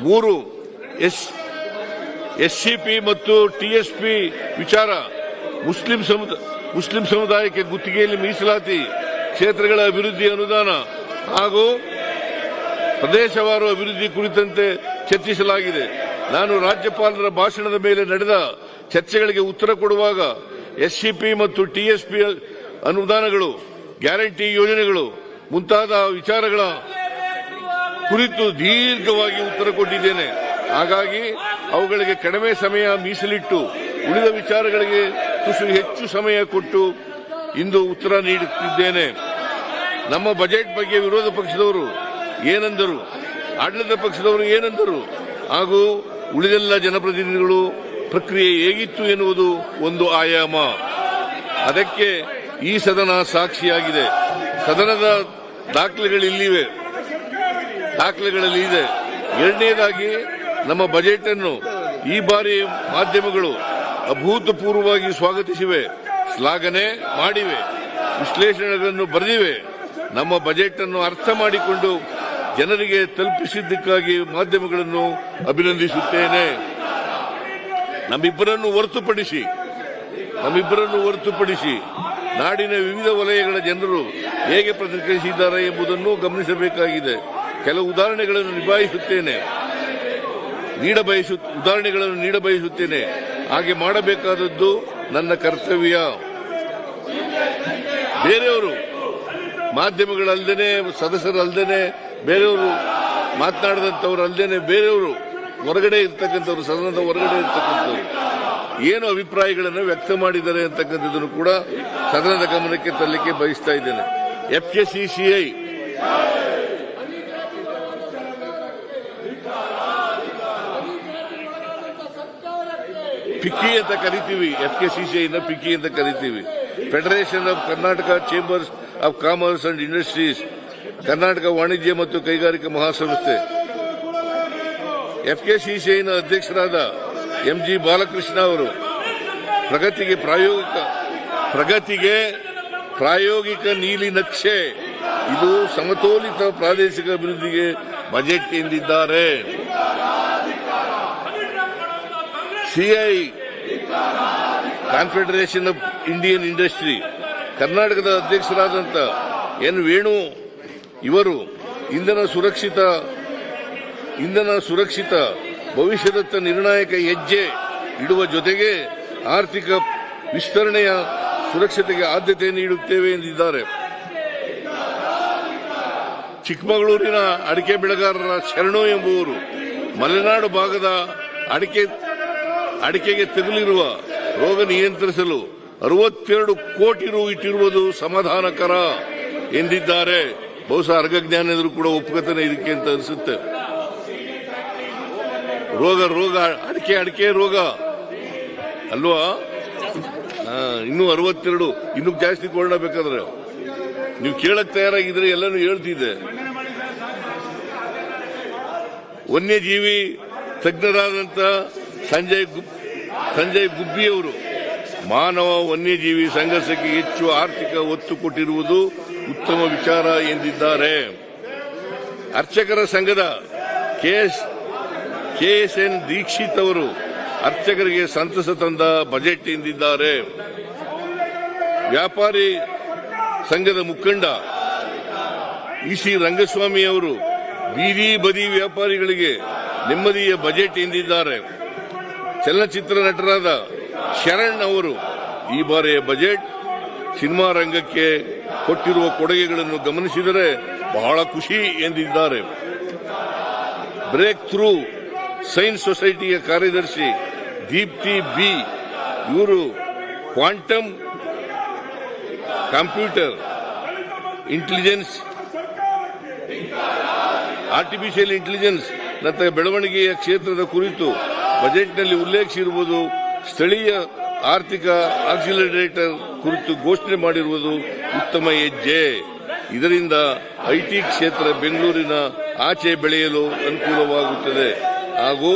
3 SCP ಮತ್ತು TSP ವಿಚಾರ, Muslim ಸಮುದಾಯಕ್ಕೆ ಗುತ್ತಿಗೆಯಲ್ಲಿ ಮೀಸಲಾತಿ, ಕ್ಷೇತ್ರಗಳ ಅಭಿವೃದ್ಧಿ ಅನುದಾನ ಹಾಗೂ ಪ್ರದೇಶವಾರು ಅಭಿವೃದ್ಧಿ ಕುರಿತಂತೆ ಚರ್ಚಿಸಲಾಗಿದೆ. ನಾನು ರಾಜ್ಯಪಾಲರ ಭಾಷಣದ ಮೇಲೆ ನಡೆದ ಚರ್ಚೆಗಳಿಗೆ ಉತ್ತರ ಕೊಡುವಾಗ ಎಸ್ಸಿಪಿ ಮತ್ತು ಟಿಎಸ್ಪಿ ಅನುದಾನಗಳು, ಗ್ಯಾರಂಟಿ ಯೋಜನೆಗಳು ಮುಂತಾದ ವಿಚಾರಗಳ ಕುರಿತು ದೀರ್ಘವಾಗಿ ಉತ್ತರ ಕೊಟ್ಟಿದ್ದೇನೆ. ಹಾಗಾಗಿ ಅವುಗಳಿಗೆ ಕಡಿಮೆ ಸಮಯ ಮೀಸಲಿಟ್ಟು ಉಳಿದ ವಿಚಾರಗಳಿಗೆ ತುಸು ಹೆಚ್ಚು ಸಮಯ ಕೊಟ್ಟು ಇಂದು ಉತ್ತರ ನೀಡುತ್ತಿದ್ದೇನೆ. ನಮ್ಮ ಬಜೆಟ್ ಬಗ್ಗೆ ವಿರೋಧ ಪಕ್ಷದವರು ಏನೆಂದರು, ಆಡಳಿತ ಪಕ್ಷದವರು ಏನೆಂದರು ಹಾಗೂ ಉಳಿದೆಲ್ಲ ಜನಪ್ರತಿನಿಧಿಗಳು ಪ್ರಕ್ರಿಯೆ ಹೇಗಿತ್ತು ಎನ್ನುವುದು ಒಂದು ಆಯಾಮ. ಅದಕ್ಕೆ ಈ ಸದನ ಸಾಕ್ಷಿಯಾಗಿದೆ. ಸದನದ ದಾಖಲೆಗಳಲ್ಲಿ ಇದೆ. ಎರಡನೇದಾಗಿ ನಮ್ಮ ಬಜೆಟ್ ಅನ್ನು ಈ ಬಾರಿ ಮಾಧ್ಯಮಗಳು ಅಭೂತಪೂರ್ವವಾಗಿ ಸ್ವಾಗತಿಸಿವೆ, ಶ್ಲಾಘನೆ ಮಾಡಿವೆ, ವಿಶ್ಲೇಷಣೆಗಳನ್ನು ಬರೆದಿವೆ. ನಮ್ಮ ಬಜೆಟ್ ಅನ್ನು ಅರ್ಥ ಮಾಡಿಕೊಂಡು ಜನರಿಗೆ ತಲುಪಿಸಿದ್ದಕ್ಕಾಗಿ ಮಾಧ್ಯಮಗಳನ್ನು ಅಭಿನಂದಿಸುತ್ತೇನೆ. ನಮ್ಮಿಬ್ಬರನ್ನು ಹೊರತುಪಡಿಸಿ ನಾಡಿನ ವಿವಿಧ ವಲಯಗಳ ಜನರು ಹೇಗೆ ಪ್ರತಿಕ್ರಿಯಿಸಿದ್ದಾರೆ ಎಂಬುದನ್ನು ಗಮನಿಸಬೇಕಾಗಿದೆ. ಕೆಲವು ಉದಾಹರಣೆಗಳನ್ನು ನೀಡಬಯಸುತ್ತೇನೆ. ಹಾಗೆ ಮಾಡಬೇಕಾದದ್ದು ನನ್ನ ಕರ್ತವ್ಯ. ಬೇರೆಯವರು ಮಾಧ್ಯಮಗಳಲ್ಲದೆ, ಸದಸ್ಯರಲ್ಲದೆ, ಬೇರೆಯವರು ಮಾತನಾಡದಂತವರು ಅಲ್ಲದೆ, ಬೇರೆಯವರು ಹೊರಗಡೆ ಇರ್ತಕ್ಕಂಥವ್ರು, ಸದನದ ಹೊರಗಡೆ ಇರ್ತಕ್ಕಂಥವ್ರು ಏನು ಅಭಿಪ್ರಾಯಗಳನ್ನು ವ್ಯಕ್ತ ಮಾಡಿದ್ದಾರೆ ಅಂತಕ್ಕಂಥದ್ದನ್ನು ಕೂಡ ಸದನದ ಗಮನಕ್ಕೆ ತರಲಿಕ್ಕೆ ಬಯಸ್ತಾ ಇದ್ದೇನೆ. FKCCI ಪಿಕ್ಕಿ ಅಂತ ಕರಿತೀವಿ. FKCCI ಪಿಕ್ಕಿ ಅಂತ ಕರಿತೀವಿ. Federation of Karnataka chambers of commerce and industries, Karnataka ವಾಣಿಜ್ಯ ಮತ್ತು ಕೈಗಾರಿಕಾ ಮಹಾಸಂಸ್ಥೆ. FKCCI ಅಧ್ಯಕ್ಷರಾದ MG ಬಾಲಕೃಷ್ಣ ಅವರು ಪ್ರಗತಿಗೆ ಪ್ರಾಯೋಗಿಕ ನೀಲಿ ನಕ್ಷೆ, ಇದು ಸಮತೋಲಿತ ಪ್ರಾದೇಶಿಕ ಅಭಿವೃದ್ಧಿಗೆ ಬಜೆಟ್ ಎಂದಿದ್ದಾರೆ. CI confederation of Indian industry, ಕರ್ನಾಟಕದ ಅಧ್ಯಕ್ಷರಾದಂಥ N ವೇಣು ಇವರು ಇಂಧನ ಸುರಕ್ಷಿತ ಭವಿಷ್ಯದತ್ತ ನಿರ್ಣಾಯಕ ಹೆಜ್ಜೆ ಇಡುವ ಜೊತೆಗೆ ಆರ್ಥಿಕ ವಿಸ್ತರಣೆಯ ಸುರಕ್ಷತೆಗೆ ಆದ್ಯತೆ ನೀಡುತ್ತೇವೆ ಎಂದಿದ್ದಾರೆ. ಚಿಕ್ಕಮಗಳೂರಿನ ಅಡಿಕೆ ಬೆಳೆಗಾರರ ಶರಣು ಎಂಬುವರು ಮಲೆನಾಡು ಭಾಗದ ಅಡಿಕೆಗೆ ತಗುಲಿರುವ ರೋಗ ನಿಯಂತ್ರಿಸಲು 62 ಕೋಟಿ ರು ಇಟ್ಟಿರುವುದು ಸಮಾಧಾನಕರ ಎಂದಿದ್ದಾರೆ. ಬಹುಶಃ ಅರ್ಗಜ್ಞಾನಿಗಳು ಕೂಡ ಒಪ್ಪುಗತನೆ ಇದಕ್ಕೆ ಅಂತ ಅನಿಸುತ್ತೆ. ರೋಗ ಅಡಿಕೆ ರೋಗ ಅಲ್ವಾ? ಇನ್ನೂ 62, ಇನ್ನೂ ಜಾಸ್ತಿ ಕೊಳ್ಳಬೇಕಾದ್ರೆ ನೀವು ಕೇಳಕ್ ತಯಾರಾಗಿದ್ರೆ ಎಲ್ಲನೂ ಹೇಳ್ತಿದ್ದೆ. ವನ್ಯಜೀವಿ ತಜ್ಞರಾದಂತ ಸಂಜಯ್ ಗುಬ್ಬಿಯವರು ಮಾನವ ವನ್ಯಜೀವಿ ಸಂಘರ್ಷಕ್ಕೆ ಹೆಚ್ಚು ಆರ್ಥಿಕ ಒತ್ತು ಕೊಟ್ಟಿರುವುದು ಉತ್ತಮ ವಿಚಾರ ಎಂದಿದ್ದಾರೆ. ಅರ್ಚಕರ ಸಂಘದ KSN ದೀಕ್ಷಿತ್ ಅವರು ಅರ್ಚಕರಿಗೆ ಸಂತಸ ತಂದ ಬಜೆಟ್ ಎಂದಿದ್ದಾರೆ. ವ್ಯಾಪಾರಿ ಸಂಘದ ಮುಖಂಡ EC ರಂಗಸ್ವಾಮಿ ಅವರು ಬೀದಿ ಬದಿ ವ್ಯಾಪಾರಿಗಳಿಗೆ ನೆಮ್ಮದಿಯ ಬಜೆಟ್ ಎಂದಿದ್ದಾರೆ. ಚಲನಚಿತ್ರ ನಟರಾದ ಶರಣ್ ಅವರು ಈ ಬಾರಿಯ ಬಜೆಟ್ ಸಿನಿಮಾ ರಂಗಕ್ಕೆ ಕೊಟ್ಟಿರುವ ಕೊಡುಗೆಗಳನ್ನು ಗಮನಿಸಿದರೆ ಬಹಳ ಖುಷಿ ಎಂದಿದ್ದಾರೆ. ಬ್ರೇಕ್ ಥ್ರೂ ಸೈನ್ಸ್ ಸೊಸೈಟಿಯ ಕಾರ್ಯದರ್ಶಿ ದೀಪ್ತಿ ಬಿ ಇವರು quantum computer intelligence, artificial intelligence ನಂತಹ ಬೆಳವಣಿಗೆಯ ಕ್ಷೇತ್ರದ ಕುರಿತು ಬಜೆಟ್ನಲ್ಲಿ ಉಲ್ಲೇಖಿಸಿರುವುದು, ಸ್ಥಳೀಯ ಆರ್ಥಿಕ ಆಕ್ಸಿಲರೇಟರ್ ಕುರಿತು ಘೋಷಣೆ ಮಾಡಿರುವುದು ಉತ್ತಮ ಹೆಜ್ಜೆ. ಇದರಿಂದ IT ಕ್ಷೇತ್ರ ಬೆಂಗಳೂರಿನ ಆಚೆ ಬೆಳೆಯಲು ಅನುಕೂಲವಾಗುತ್ತದೆ ಹಾಗೂ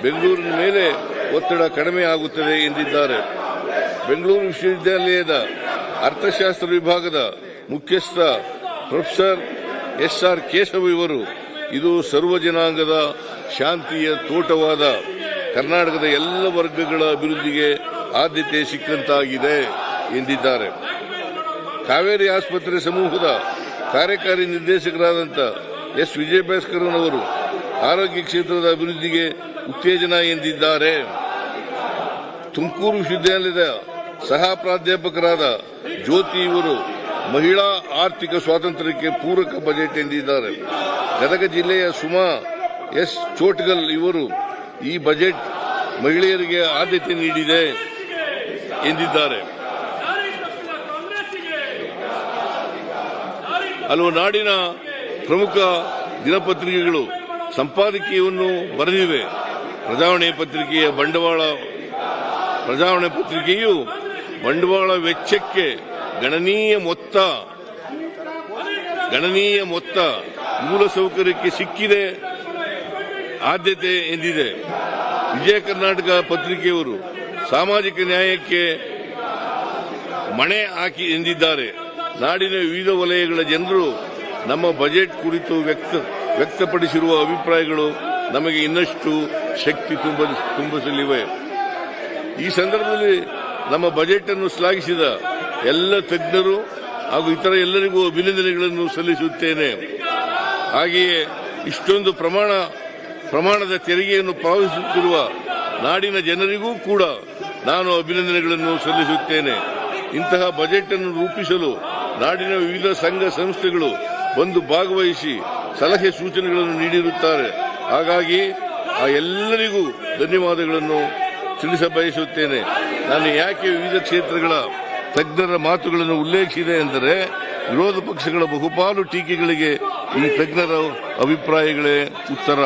ಬೆಂಗಳೂರಿನ ಮೇಲೆ ಒತ್ತಡ ಕಡಿಮೆ ಆಗುತ್ತದೆ ಎಂದಿದ್ದಾರೆ. ಬೆಂಗಳೂರು ವಿಶ್ವವಿದ್ಯಾಲಯದ ಅರ್ಥಶಾಸ್ತ್ರ ವಿಭಾಗದ ಮುಖ್ಯಸ್ಥ ಪ್ರೊಫೆಸರ್ SR ಕೇಶವ್ ಇವರು ಇದು ಸರ್ವ ಜನಾಂಗದ ಶಾಂತಿಯ ತೋಟವಾದ ಕರ್ನಾಟಕದ ಎಲ್ಲ ವರ್ಗಗಳ ಅಭಿವೃದ್ಧಿಗೆ ಆದ್ಯತೆ ಸಿಕ್ಕಂತಾಗಿದೆ ಎಂದಿದ್ದಾರೆ. ಕಾವೇರಿ ಆಸ್ಪತ್ರೆ ಸಮೂಹದ ಕಾರ್ಯಕಾರಿ ನಿರ್ದೇಶಕರಾದಂಥ ಎಸ್ ವಿಜಯಭಾಸ್ಕರನ್ ಅವರು ಆರೋಗ್ಯ ಕ್ಷೇತ್ರದ ಅಭಿವೃದ್ಧಿಗೆ ಉತ್ತೇಜನ ಎಂದಿದ್ದಾರೆ. ತುಮಕೂರು ವಿಶ್ವವಿದ್ಯಾಲಯದ ಸಹ ಪ್ರಾಧ್ಯಾಪಕರಾದ ಜ್ಯೋತಿ ಇವರು ಮಹಿಳಾ ಆರ್ಥಿಕ ಸ್ವಾತಂತ್ರ್ಯಕ್ಕೆ ಪೂರಕ ಬಜೆಟ್ ಎಂದಿದ್ದಾರೆ. ಗದಗ ಜಿಲ್ಲೆಯ ಸುಮಾ ಎಸ್ ಚೋಟ್ಗಲ್ ಇವರು ಈ ಬಜೆಟ್ ಮಹಿಳೆಯರಿಗೆ ಆದ್ಯತೆ ನೀಡಿದೆ ಎಂದಿದ್ದಾರೆ. ಹಲವು ನಾಡಿನ ಪ್ರಮುಖ ದಿನಪತ್ರಿಕೆಗಳು ಸಂಪಾದಕೀಯವನ್ನು ಬರೆದಿವೆ. ಪ್ರಜಾವಾಣಿ ಪತ್ರಿಕೆಯು ಬಂಡವಾಳ ವೆಚ್ಚಕ್ಕೆ ಗಣನೀಯ ಮೊತ್ತ ಮೂಲಸೌಕರ್ಯಕ್ಕೆ ಸಿಕ್ಕಿದೆ ಆದ್ಯತೆ ಎಂದಿದೆ. ವಿಜಯ ಕರ್ನಾಟಕ ಪತ್ರಿಕೆಯವರು ಸಾಮಾಜಿಕ ನ್ಯಾಯಕ್ಕೆ ಮಣೆ ಹಾಕಿ ಎಂದಿದ್ದಾರೆ. ನಾಡಿನ ವಿವಿಧ ವಲಯಗಳ ಜನರು ನಮ್ಮ ಬಜೆಟ್ ಕುರಿತು ವ್ಯಕ್ತಪಡಿಸಿರುವ ಅಭಿಪ್ರಾಯಗಳು ನಮಗೆ ಇನ್ನಷ್ಟು ಶಕ್ತಿ ತುಂಬಿಸಲಿವೆ. ಈ ಸಂದರ್ಭದಲ್ಲಿ ನಮ್ಮ ಬಜೆಟ್ ಅನ್ನು ಶ್ಲಾಘಿಸಿದ ಎಲ್ಲ ತಜ್ಞರು ಹಾಗೂ ಇತರ ಎಲ್ಲರಿಗೂ ಅಭಿನಂದನೆಗಳನ್ನು ಸಲ್ಲಿಸುತ್ತೇನೆ. ಹಾಗೆಯೇ ಇಷ್ಟೊಂದು ಪ್ರಮಾಣದ ತೆರಿಗೆಯನ್ನು ಪಾವತಿಸುತ್ತಿರುವ ನಾಡಿನ ಜನರಿಗೂ ಕೂಡ ನಾನು ಅಭಿನಂದನೆಗಳನ್ನು ಸಲ್ಲಿಸುತ್ತೇನೆ. ಇಂತಹ ಬಜೆಟ್ ಅನ್ನು ರೂಪಿಸಲು ನಾಡಿನ ವಿವಿಧ ಸಂಘ ಸಂಸ್ಥೆಗಳು ಬಂದು ಭಾಗವಹಿಸಿ ಸಲಹೆ ಸೂಚನೆಗಳನ್ನು ನೀಡಿರುತ್ತಾರೆ. ಹಾಗಾಗಿ ಆ ಎಲ್ಲರಿಗೂ ಧನ್ಯವಾದಗಳನ್ನು ತಿಳಿಸಬಯಸುತ್ತೇನೆ. ನಾನು ಯಾಕೆ ವಿವಿಧ ಕ್ಷೇತ್ರಗಳ ತಜ್ಞರ ಮಾತುಗಳನ್ನು ಉಲ್ಲೇಖಿಸಿದೆ ಎಂದರೆ, ವಿರೋಧ ಪಕ್ಷಗಳ ಬಹುಪಾಲು ಟೀಕೆಗಳಿಗೆ ಈ ತಜ್ಞರ ಅಭಿಪ್ರಾಯಗಳೇ ಉತ್ತರ.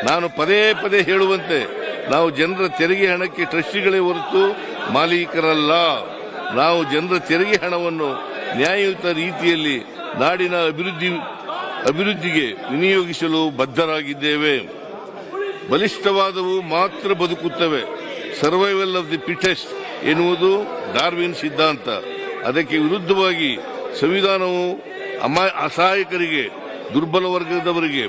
ನಾನು ಪದೇ ಪದೇ ಹೇಳುವಂತೆ ನಾವು ಜನರ ತೆರಿಗೆ ಹಣಕ್ಕೆ ಟ್ರಸ್ಟಿಗಳೇ ಹೊರತು ಮಾಲೀಕರಲ್ಲ. ನಾವು ಜನರ ತೆರಿಗೆ ಹಣವನ್ನು ನ್ಯಾಯಯುತ ರೀತಿಯಲ್ಲಿ ನಾಡಿನ ಅಭಿವೃದ್ಧಿಗೆ ವಿನಿಯೋಗಿಸಲು ಬದ್ಧರಾಗಿದ್ದೇವೆ. ಬಲಿಷ್ಠವಾದವು ಮಾತ್ರ ಬದುಕುತ್ತವೆ. ಸರ್ವೈವಲ್ ಆಫ್ ದಿ ಫಿಟೆಸ್ಟ್ ಎನ್ನುವುದು ಡಾರ್ವಿನ್ ಸಿದ್ಧಾಂತ. ಅದಕ್ಕೆ ವಿರುದ್ಧವಾಗಿ ಸಂವಿಧಾನವು ಅಸಹಾಯಕರಿಗೆ, ದುರ್ಬಲ ವರ್ಗದವರಿಗೆ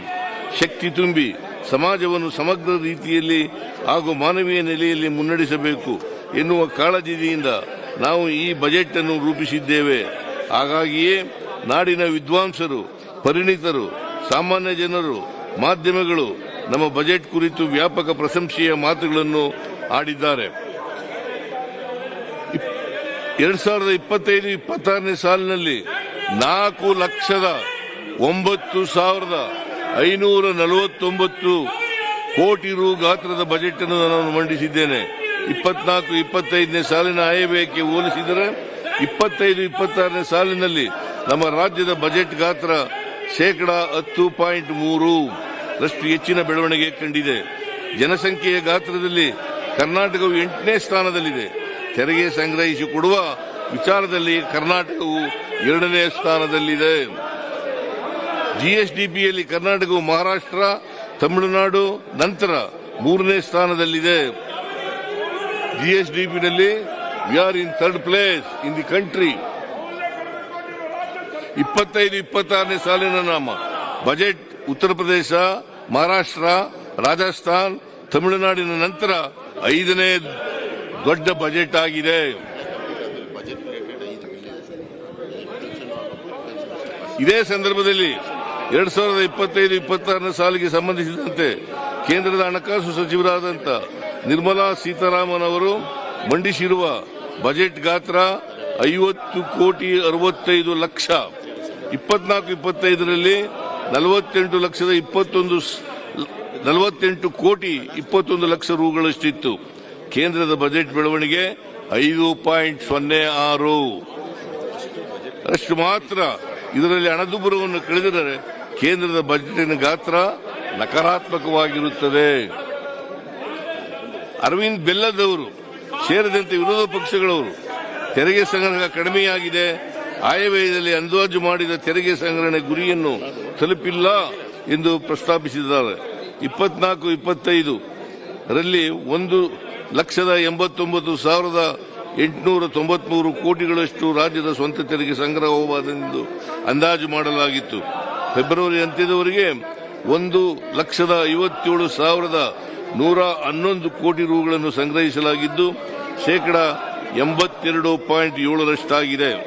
ಶಕ್ತಿ ತುಂಬಿ ಸಮಾಜವನ್ನು ಸಮಗ್ರ ರೀತಿಯಲ್ಲಿ ಹಾಗೂ ಮಾನವೀಯ ನೆಲೆಯಲ್ಲಿ ಮುನ್ನಡೆಸಬೇಕು ಎನ್ನುವ ಕಾಳಜಿಯಿಂದ ನಾವು ಈ ಬಜೆಟ್ ಅನ್ನು ರೂಪಿಸಿದ್ದೇವೆ. ಹಾಗಾಗಿಯೇ ನಾಡಿನ ವಿದ್ವಾಂಸರು, ಪರಿಣಿತರು, ಸಾಮಾನ್ಯ ಜನರು, ಮಾಧ್ಯಮಗಳು ನಮ್ಮ ಬಜೆಟ್ ಕುರಿತು ವ್ಯಾಪಕ ಪ್ರಶಂಸೆಯ ಮಾತುಗಳನ್ನು ಆಡಿದ್ದಾರೆ. 2025-26ನೇ ಸಾಲಿನಲ್ಲಿ 4,09,549 ಕೋಟಿ ರು ಗಾತ್ರದ ಬಜೆಟ್ ಅನ್ನು ನಾನು ಮಂಡಿಸಿದ್ದೇನೆ. 24-25ನೇ ಸಾಲಿನ ಆಯವ್ಯಯಕ್ಕೆ ಹೋಲಿಸಿದರೆ 25-26ನೇ ಸಾಲಿನಲ್ಲಿ ನಮ್ಮ ರಾಜ್ಯದ ಬಜೆಟ್ ಗಾತ್ರ 10.3% ಹೆಚ್ಚಿನ ಬೆಳವಣಿಗೆ ಕಂಡಿದೆ. ಜನಸಂಖ್ಯೆಯ ಗಾತ್ರದಲ್ಲಿ ಕರ್ನಾಟಕವು 8ನೇ ಸ್ಥಾನದಲ್ಲಿದೆ. ತೆರಿಗೆ ಸಂಗ್ರಹಿಸಿಕೊಡುವ ವಿಚಾರದಲ್ಲಿ ಕರ್ನಾಟಕವು 2ನೇ ಸ್ಥಾನದಲ್ಲಿದೆ. ಜಿಎಸ್ಡಿಪಿಯಲ್ಲಿ ಕರ್ನಾಟಕವು ಮಹಾರಾಷ್ಟ್ರ, ತಮಿಳುನಾಡು ನಂತರ 3ನೇ ಸ್ಥಾನದಲ್ಲಿದೆ. ಜಿಎಸ್ಡಿಪಿನಲ್ಲಿ we are in 3rd place in the country. 25-26ನೇ ಸಾಲಿನ ನಮ್ಮ ಬಜೆಟ್ ಉತ್ತರ ಪ್ರದೇಶ, ಮಹಾರಾಷ್ಟ್ರ, ರಾಜಸ್ಥಾನ್, ತಮಿಳುನಾಡಿನ ನಂತರ 5ನೇ ದೊಡ್ಡ ಬಜೆಟ್ ಆಗಿದೆ. ಇದೇ ಸಂದರ್ಭದಲ್ಲಿ 2025-26ನೇ ಸಾಲಿಗೆ ಸಂಬಂಧಿಸಿದಂತೆ ಕೇಂದ್ರದ ಹಣಕಾಸು ಸಚಿವರಾದಂಥ ನಿರ್ಮಲಾ ಸೀತಾರಾಮನ್ ಅವರು ಮಂಡಿಸಿರುವ ಬಜೆಟ್ ಗಾತ್ರ 50,65,00,000. 24-25ರಲ್ಲಿ 48,21,00,000 ರೂಗಳಷ್ಟಿತ್ತು. ಕೇಂದ್ರದ ಬಜೆಟ್ ಬೆಳವಣಿಗೆ 5.06% ಮಾತ್ರ. ಇದರಲ್ಲಿ ಹಣದುಬ್ಬರವನ್ನು ಕಳೆದರೆ ಕೇಂದ್ರದ ಬಜೆಟಿನ ಗಾತ್ರ ನಕಾರಾತ್ಮಕವಾಗಿರುತ್ತದೆ. ಅರವಿಂದ್ ಬೆಲ್ಲದವರು ಸೇರಿದಂತೆ ವಿರೋಧ ಪಕ್ಷಗಳವರು ತೆರಿಗೆ ಸಂಗ್ರಹ ಕಡಿಮೆಯಾಗಿದೆ, ಆಯವ್ಯಯದಲ್ಲಿ ಅಂದಾಜು ಮಾಡಿದ ತೆರಿಗೆ ಸಂಗ್ರಹಣೆ ಗುರಿಯನ್ನು ತಲುಪಿಲ್ಲ ಎಂದು ಪ್ರಸ್ತಾಪಿಸಿದ್ದಾರೆ. 24-25ರಲ್ಲಿ 1,89,893 ಕೋಟಿಗಳಷ್ಟು ರಾಜ್ಯದ ಸ್ವಂತ ತೆರಿಗೆ ಸಂಗ್ರಹವಾದೆಂದು ಅಂದಾಜು ಮಾಡಲಾಗಿತ್ತು. ಫೆಬ್ರವರಿ ಅಂತ್ಯದವರೆಗೆ 1,57,111 ಕೋಟಿ ರೂಗಳನ್ನು ಸಂಗ್ರಹಿಸಲಾಗಿದ್ದು ಶೇಕಡಾ 82.7%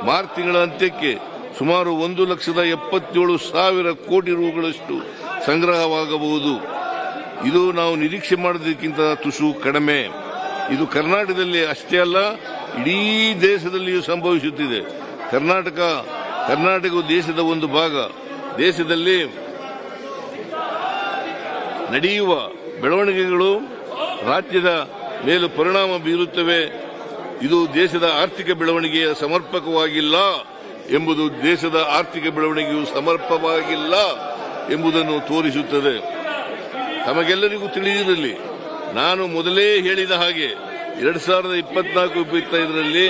ಮಾರ್ಚ್ ತಿಂಗಳ ಅಂತ್ಯಕ್ಕೆ ಸುಮಾರು 1,77,000 ಕೋಟಿ ರೂಗಳಷ್ಟು ಸಂಗ್ರಹವಾಗಬಹುದು. ಇದು ನಾವು ನಿರೀಕ್ಷೆ ಮಾಡೋದಕ್ಕಿಂತ ತುಸು ಕಡಿಮೆ. ಇದು ಕರ್ನಾಟಕದಲ್ಲಿ ಅಷ್ಟೇ ಅಲ್ಲ, ಇಡೀ ದೇಶದಲ್ಲಿಯೂ ಸಂಭವಿಸುತ್ತಿದೆ. ಕರ್ನಾಟಕವು ದೇಶದ ಒಂದು ಭಾಗ. ದೇಶದಲ್ಲಿ ನಡೆಯುವ ಬೆಳವಣಿಗೆಗಳು ರಾಜ್ಯದ ಮೇಲೆ ಪರಿಣಾಮ ಬೀರುತ್ತವೆ. ಇದು ದೇಶದ ಆರ್ಥಿಕ ಬೆಳವಣಿಗೆಯ ಸಮರ್ಪಕವಾಗಿಲ್ಲ ಎಂಬುದು ದೇಶದ ಆರ್ಥಿಕ ಬೆಳವಣಿಗೆಯು ಸಮರ್ಪಕವಾಗಿಲ್ಲ ಎಂಬುದನ್ನು ತೋರಿಸುತ್ತದೆ. ತಮಗೆಲ್ಲರಿಗೂ ತಿಳಿದಿರಲಿ, ನಾನು ಮೊದಲೇ ಹೇಳಿದ ಹಾಗೆ 2024-25ರಲ್ಲಿ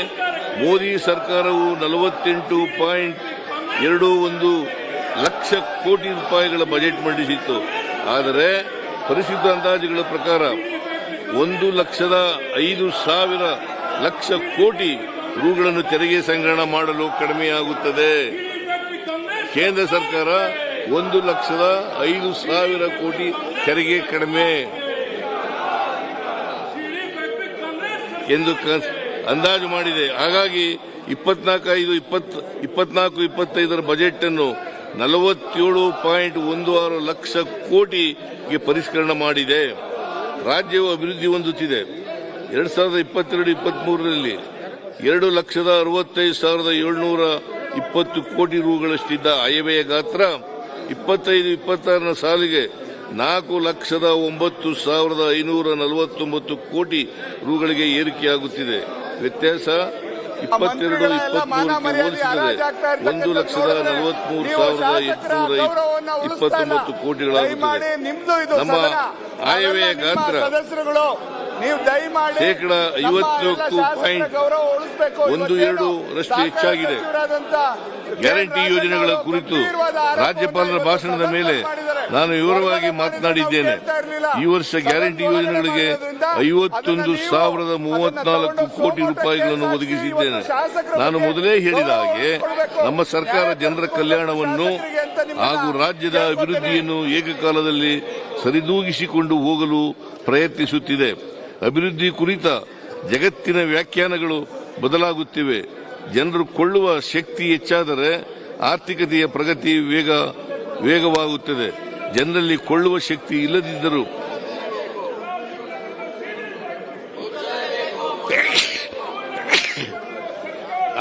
ಮೋದಿ ಸರ್ಕಾರವು 48.21 ಲಕ್ಷ ಕೋಟಿ ರೂಪಾಯಿಗಳ ಬಜೆಟ್ ಮಂಡಿಸಿತ್ತು. ಆದರೆ ಪರಿಶುದ್ಧ ಅಂದಾಜುಗಳ ಪ್ರಕಾರ 1,05,000 ಲಕ್ಷ ಕೋಟಿ ರೂಗಳನ್ನು ತೆರಿಗೆ ಸಂಗ್ರಹಣ ಮಾಡಲು ಕಡಿಮೆಯಾಗುತ್ತದೆ. ಕೇಂದ್ರ ಸರ್ಕಾರ 1,05,000 ಕೋಟಿ ತೆರಿಗೆ ಕಡಿಮೆ ಎಂದು ಅಂದಾಜು ಮಾಡಿದೆ. ಹಾಗಾಗಿ 24-25 ಬಜೆಟ್ ಅನ್ನು 47.16 ಲಕ್ಷ ಕೋಟಿಗೆ ಪರಿಷ್ಕರಣೆ ಮಾಡಿದೆ. ರಾಜ್ಯವು ಅಭಿವೃದ್ಧಿ ಹೊಂದುತ್ತಿದೆ. 2022-23ರಲ್ಲಿ 2,65,720 ಕೋಟಿ ರೂಗಳಷ್ಟಿದ್ದ ಆಯವ್ಯಯ ಗಾತ್ರ 25-26ರ ಸಾಲಿಗೆ 4,09,549 ಕೋಟಿ ರೂಗಳಿಗೆ ಏರಿಕೆಯಾಗುತ್ತಿದೆ. ವ್ಯತ್ಯಾಸ 22-23ಕ್ಕೆ ಹೋಲಿಸಿದರೆ 1,43,829 ಕೋಟಿಗಳಾಗುತ್ತದೆ. ನಮ್ಮ ಆಯವ್ಯಯ ಗಾತ್ರ ಶೇಕಡಾ 54.12% ಹೆಚ್ಚಾಗಿದೆ. ಗ್ಯಾರಂಟಿ ಯೋಜನೆಗಳ ಕುರಿತು ರಾಜ್ಯಪಾಲರ ಭಾಷಣದ ಮೇಲೆ ನಾನು ವಿವರವಾಗಿ ಮಾತನಾಡಿದ್ದೇನೆ. ಈ ವರ್ಷ ಗ್ಯಾರಂಟಿ ಯೋಜನೆಗಳಿಗೆ 51,034 ಕೋಟಿ ರೂಪಾಯಿಗಳನ್ನು ಒದಗಿಸಿದ್ದೇನೆ. ನಾನು ಮೊದಲೇ ಹೇಳಿದ ಹಾಗೆ ನಮ್ಮ ಸರ್ಕಾರ ಜನರ ಕಲ್ಯಾಣವನ್ನು ಹಾಗೂ ರಾಜ್ಯದ ಅಭಿವೃದ್ಧಿಯನ್ನು ಏಕಕಾಲದಲ್ಲಿ ಸರಿದೂಗಿಸಿಕೊಂಡು ಹೋಗಲು ಪ್ರಯತ್ನಿಸುತ್ತಿದೆ. ಅಭಿವೃದ್ಧಿ ಕುರಿತ ಜಗತ್ತಿನ ವ್ಯಾಖ್ಯಾನಗಳು ಬದಲಾಗುತ್ತಿವೆ. ಜನರು ಕೊಳ್ಳುವ ಶಕ್ತಿ ಹೆಚ್ಚಾದರೆ ಆರ್ಥಿಕತೆಯ ಪ್ರಗತಿ ವೇಗವಾಗುತ್ತದೆ. ಜನರಲ್ಲಿ ಕೊಳ್ಳುವ ಶಕ್ತಿ ಇಲ್ಲದಿದ್ದರೂ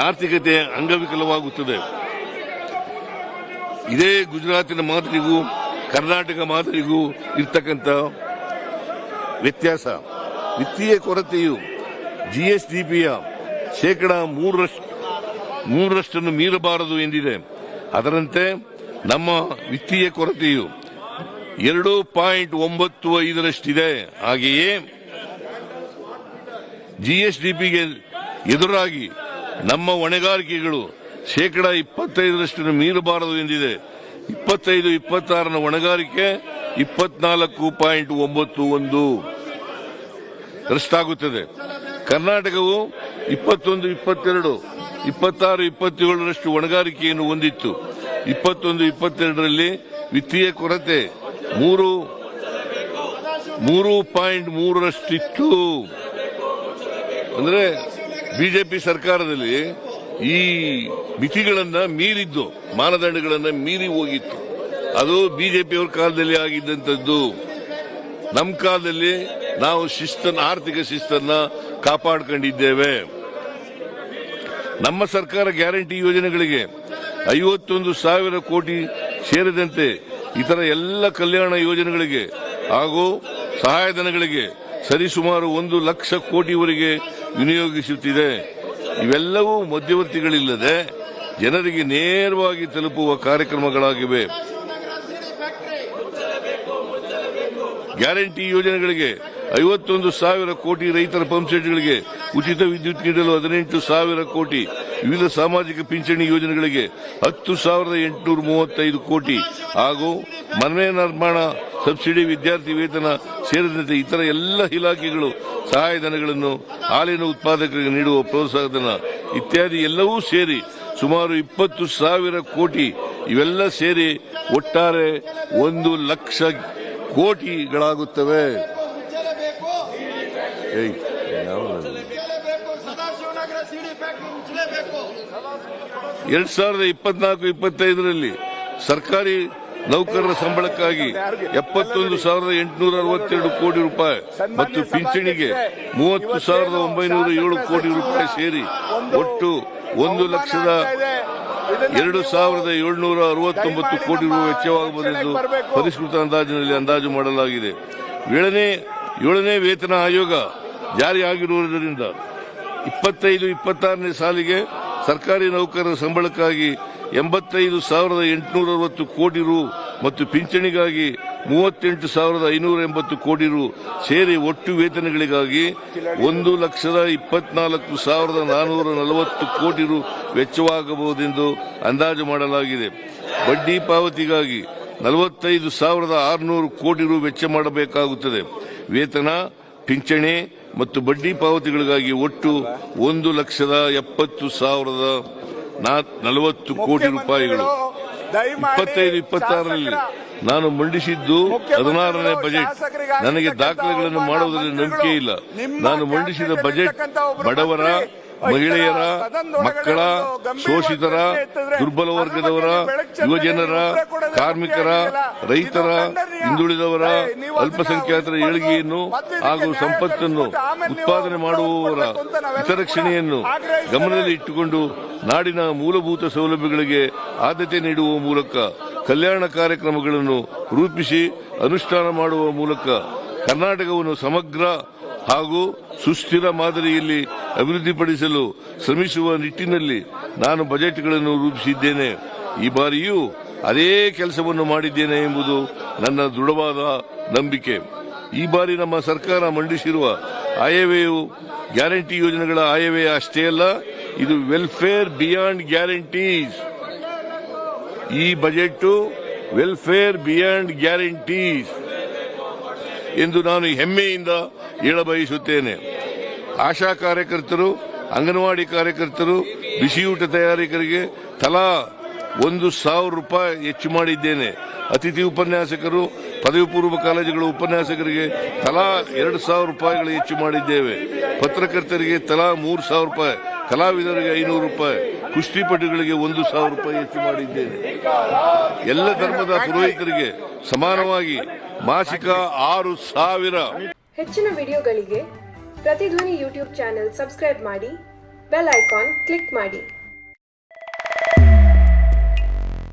ಆರ್ಥಿಕತೆ ಅಂಗವಿಕಲವಾಗುತ್ತದೆ. ಇದೇ ಗುಜರಾತಿನ ಮಾದರಿಗೂ ಕರ್ನಾಟಕ ಮಾದರಿಗೂ ಇರ್ತಕ್ಕಂಥ ವ್ಯತ್ಯಾಸ. ವಿತ್ತೀಯ ಕೊರತೆಯು ಜಿಎಸ್ಡಿಪಿಯ ಶೇಕಡಾ 3% ಮೀರಬಾರದು ಎಂದಿದೆ. ಅದರಂತೆ ನಮ್ಮ ವಿತ್ತೀಯ ಕೊರತೆಯು 2.95ರಷ್ಟಿದೆ. ಹಾಗೆಯೇ ಜಿಎಸ್ಡಿಪಿಗೆ ಎದುರಾಗಿ ನಮ್ಮ ಹೊಣೆಗಾರಿಕೆಗಳು ಶೇಕಡಾ 25ರಷ್ಟು ಮೀರಬಾರದು ಎಂದಿದೆ. 25-26ರ ಹೊಣೆಗಾರಿಕೆ 24.91 ರಷ್ಟಾಗುತ್ತದೆ. ಕರ್ನಾಟಕವು 21-22, 26-27ರಷ್ಟು ಹೊಣೆಗಾರಿಕೆಯನ್ನು ಹೊಂದಿತ್ತು. 21-22ರಲ್ಲಿ ವಿತ್ತೀಯ ಕೊರತೆ 3.3ರಷ್ಟಿತ್ತು. ಅಂದರೆ ಬಿಜೆಪಿ ಸರ್ಕಾರದಲ್ಲಿ ಈ ಮಿತಿಗಳನ್ನ ಮೀರಿದ್ದು, ಮಾನದಂಡಗಳನ್ನು ಮೀರಿ ಹೋಗಿತ್ತು. ಅದು ಬಿಜೆಪಿಯವರ ಕಾಲದಲ್ಲಿ ಆಗಿದ್ದಂಥದ್ದು. ನಮ್ಮ ಕಾಲದಲ್ಲಿ ನಾವು ಆರ್ಥಿಕ ಶಿಸ್ತನ್ನ ಕಾಪಾಡಿಕೊಂಡಿದ್ದೇವೆ. ನಮ್ಮ ಸರ್ಕಾರ ಗ್ಯಾರಂಟಿ ಯೋಜನೆಗಳಿಗೆ 51,000 ಕೋಟಿ ಸೇರಿದಂತೆ ಇತರ ಎಲ್ಲ ಕಲ್ಯಾಣ ಯೋಜನೆಗಳಿಗೆ ಹಾಗೂ ಸಹಾಯಧನಗಳಿಗೆ ಸರಿಸುಮಾರು 1 ಲಕ್ಷ ಕೋಟಿವರೆಗೆ ವಿನಿಯೋಗಿಸುತ್ತಿದೆ. ಇವೆಲ್ಲವೂ ಮಧ್ಯವರ್ತಿಗಳಿಲ್ಲದೆ ಜನರಿಗೆ ನೇರವಾಗಿ ತಲುಪುವ ಕಾರ್ಯಕ್ರಮಗಳಾಗಿವೆ. ಗ್ಯಾರಂಟಿ ಯೋಜನೆಗಳಿಗೆ 51,000 ಕೋಟಿ, ರೈತರ ಪಂಪ್ಸೆಟ್ಗಳಿಗೆ ಉಚಿತ ವಿದ್ಯುತ್ ನೀಡಲು 18,000 ಕೋಟಿ, ವಿವಿಧ ಸಾಮಾಜಿಕ ಪಿಂಚಣಿ ಯೋಜನೆಗಳಿಗೆ 10,835 ಕೋಟಿ ಹಾಗೂ ಮನೆ ನಿರ್ಮಾಣ ಸಬ್ಸಿಡಿ, ವಿದ್ಯಾರ್ಥಿ ವೇತನ ಸೇರಿದಂತೆ ಇತರ ಎಲ್ಲ ಇಲಾಖೆಗಳು ಸಹಾಯಧನಗಳನ್ನು, ಹಾಲಿನ ಉತ್ಪಾದಕರಿಗೆ ನೀಡುವ ಪ್ರೋತ್ಸಾಹಧನ ಇತ್ಯಾದಿ ಎಲ್ಲವೂ ಸೇರಿ ಸುಮಾರು 20,000 ಕೋಟಿ ಇವೆಲ್ಲ ಸೇರಿ ಒಟ್ಟಾರೆ 1 ಲಕ್ಷ ಕೋಟಿಗಳಾಗುತ್ತವೆ. 2024-25ರಲ್ಲಿ ಸರ್ಕಾರಿ ನೌಕರರ ಸಂಬಳಕ್ಕಾಗಿ 71,862 ಕೋಟಿ ರೂಪಾಯಿ ಮತ್ತು ಪಿಂಚಣಿಗೆ 30,907 ಕೋಟಿ ರೂಪಾಯಿ ಸೇರಿ ಒಟ್ಟು 1,02,769 ಕೋಟಿ ರು ವೆಚ್ಚವಾಗಬಹುದೆಂದು ಪರಿಷ್ಕೃತ ಅಂದಾಜಿನಲ್ಲಿ ಅಂದಾಜು ಮಾಡಲಾಗಿದೆ. ಏಳನೇ ವೇತನ ಆಯೋಗ ಜಾರಿಯಾಗಿರುವುದರಿಂದ 25-26ನೇ ಸಾಲಿಗೆ ಸರ್ಕಾರಿ ನೌಕರರ ಸಂಬಳಕ್ಕಾಗಿ 85,860 ಕೋಟಿ ರು ಮತ್ತು ಪಿಂಚಣಿಗಾಗಿ 38,580 ಕೋಟಿ ರು ಸೇರಿ ಒಟ್ಟು ವೇತನಗಳಿಗಾಗಿ 1,24,440 ಕೋಟಿ ರು ವೆಚ್ಚವಾಗಬಹುದೆಂದು ಅಂದಾಜು ಮಾಡಲಾಗಿದೆ. ಬಡ್ಡಿ ಪಾವತಿಗಾಗಿ 45,600 ಕೋಟಿ ರು ವೆಚ್ಚ ಮಾಡಬೇಕಾಗುತ್ತದೆ. ವೇತನ, ಪಿಂಚಣಿ ಮತ್ತು ಬಡ್ಡಿ ಪಾವತಿಗಳಿಗಾಗಿ ಒಟ್ಟು 1,70,40 ಕೋಟಿ ರೂಪಾಯಿಗಳು. 25-26ರಲ್ಲಿ ನಾನು ಮಂಡಿಸಿದ್ದು 16ನೇ ಬಜೆಟ್. ನನಗೆ ದಾಖಲೆಗಳನ್ನು ಮಾಡುವುದರಲ್ಲಿ ನಂಬಿಕೆ ಇಲ್ಲ. ನಾನು ಮಂಡಿಸಿದ ಬಜೆಟ್ ಬಡವರ, ಮಹಿಳೆಯರ, ಮಕ್ಕಳ, ಶೋಷಿತರ, ದುರ್ಬಲ ವರ್ಗದವರ, ಯುವಜನರ, ಕಾರ್ಮಿಕರ, ರೈತರ, ಹಿಂದುಳಿದವರ, ಅಲ್ಪಸಂಖ್ಯಾತರ ಏಳಿಗೆಯನ್ನು ಹಾಗೂ ಸಂಪತ್ತನ್ನು ಉತ್ಪಾದನೆ ಮಾಡುವವರ ಹಿತರಕ್ಷಣೆಯನ್ನು ಗಮನದಲ್ಲಿ ಇಟ್ಟುಕೊಂಡು ನಾಡಿನ ಮೂಲಭೂತ ಸೌಲಭ್ಯಗಳಿಗೆ ಆದ್ಯತೆ ನೀಡುವ ಮೂಲಕ ಕಲ್ಯಾಣ ಕಾರ್ಯಕ್ರಮಗಳನ್ನು ರೂಪಿಸಿ ಅನುಷ್ಠಾನ ಮಾಡುವ ಮೂಲಕ ಕರ್ನಾಟಕವನ್ನು ಸಮಗ್ರ ಹಾಗೂ ಸುಸ್ಥಿರ ಮಾದರಿಯಲ್ಲಿ ಅಭಿವೃದ್ಧಿಪಡಿಸಲು ಶ್ರಮಿಸುವ ನಿಟ್ಟಿನಲ್ಲಿ ನಾನು ಬಜೆಟ್ಗಳನ್ನು ರೂಪಿಸಿದ್ದೇನೆ. ಈ ಬಾರಿಯೂ ಅದೇ ಕೆಲಸವನ್ನು ಮಾಡಿದ್ದೇನೆ ಎಂಬುದು ನನ್ನ ದೃಢವಾದ ನಂಬಿಕೆ. ಈ ಬಾರಿ ನಮ್ಮ ಸರ್ಕಾರ ಮಂಡಿಸಿರುವ ಆಯವ್ಯಯವು ಗ್ಯಾರಂಟಿ ಯೋಜನೆಗಳ ಆಯವ್ಯಯ ಅಷ್ಟೇ ಅಲ್ಲ, ಇದು ವೆಲ್ಫೇರ್ ಬಿಯಾಂಡ್ ಗ್ಯಾರಂಟೀಸ್. ಈ ಬಜೆಟ್ ವೆಲ್ಫೇರ್ ಬಿಯಾಂಡ್ ಗ್ಯಾರಂಟೀಸ್ ಎಂದು ನಾನು ಹೆಮ್ಮೆಯಿಂದ ಹೇಳಬಯಸುತ್ತೇನೆ. ಆಶಾ ಕಾರ್ಯಕರ್ತರು, ಅಂಗನವಾಡಿ ಕಾರ್ಯಕರ್ತರು, ಬಿಸಿಯೂಟ ತಯಾರಕರಿಗೆ ತಲಾ 1,000 ರೂಪಾಯಿ ಹೆಚ್ಚು ಮಾಡಿದ್ದೇನೆ. ಅತಿಥಿ ಉಪನ್ಯಾಸಕರು, ಪದವಿ ಪೂರ್ವ ಕಾಲೇಜುಗಳ ಉಪನ್ಯಾಸಕರಿಗೆ ತಲಾ 2,000 ರೂಪಾಯಿಗಳು ಹೆಚ್ಚು ಮಾಡಿದ್ದೇವೆ. ಪತ್ರಕರ್ತರಿಗೆ ತಲಾ 3,000 ರೂಪಾಯಿ, ಕಲಾವಿದರಿಗೆ 500 ರೂಪಾಯಿ, ಕುಸ್ತಿಪಟುಗಳಿಗೆ 1,000 ರೂಪಾಯಿ ಹೆಚ್ಚು ಮಾಡಿದ್ದೇನೆ. ಎಲ್ಲ ಧರ್ಮದ ಪುರೋಹಿತರಿಗೆ ಸಮಾನವಾಗಿ ಮಾಸಿಕ 6,000. ಹೆಚ್ಚಿನ ವಿಡಿಯೋಗಳಿಗೆ ಪ್ರತಿಧ್ವನಿ ಯೂಟ್ಯೂಬ್ ಚಾನೆಲ್ ಸಬ್ಸ್ಕ್ರೈಬ್ ಮಾಡಿ, ಬೆಲ್ ಐಕಾನ್ ಕ್ಲಿಕ್ ಮಾಡಿ.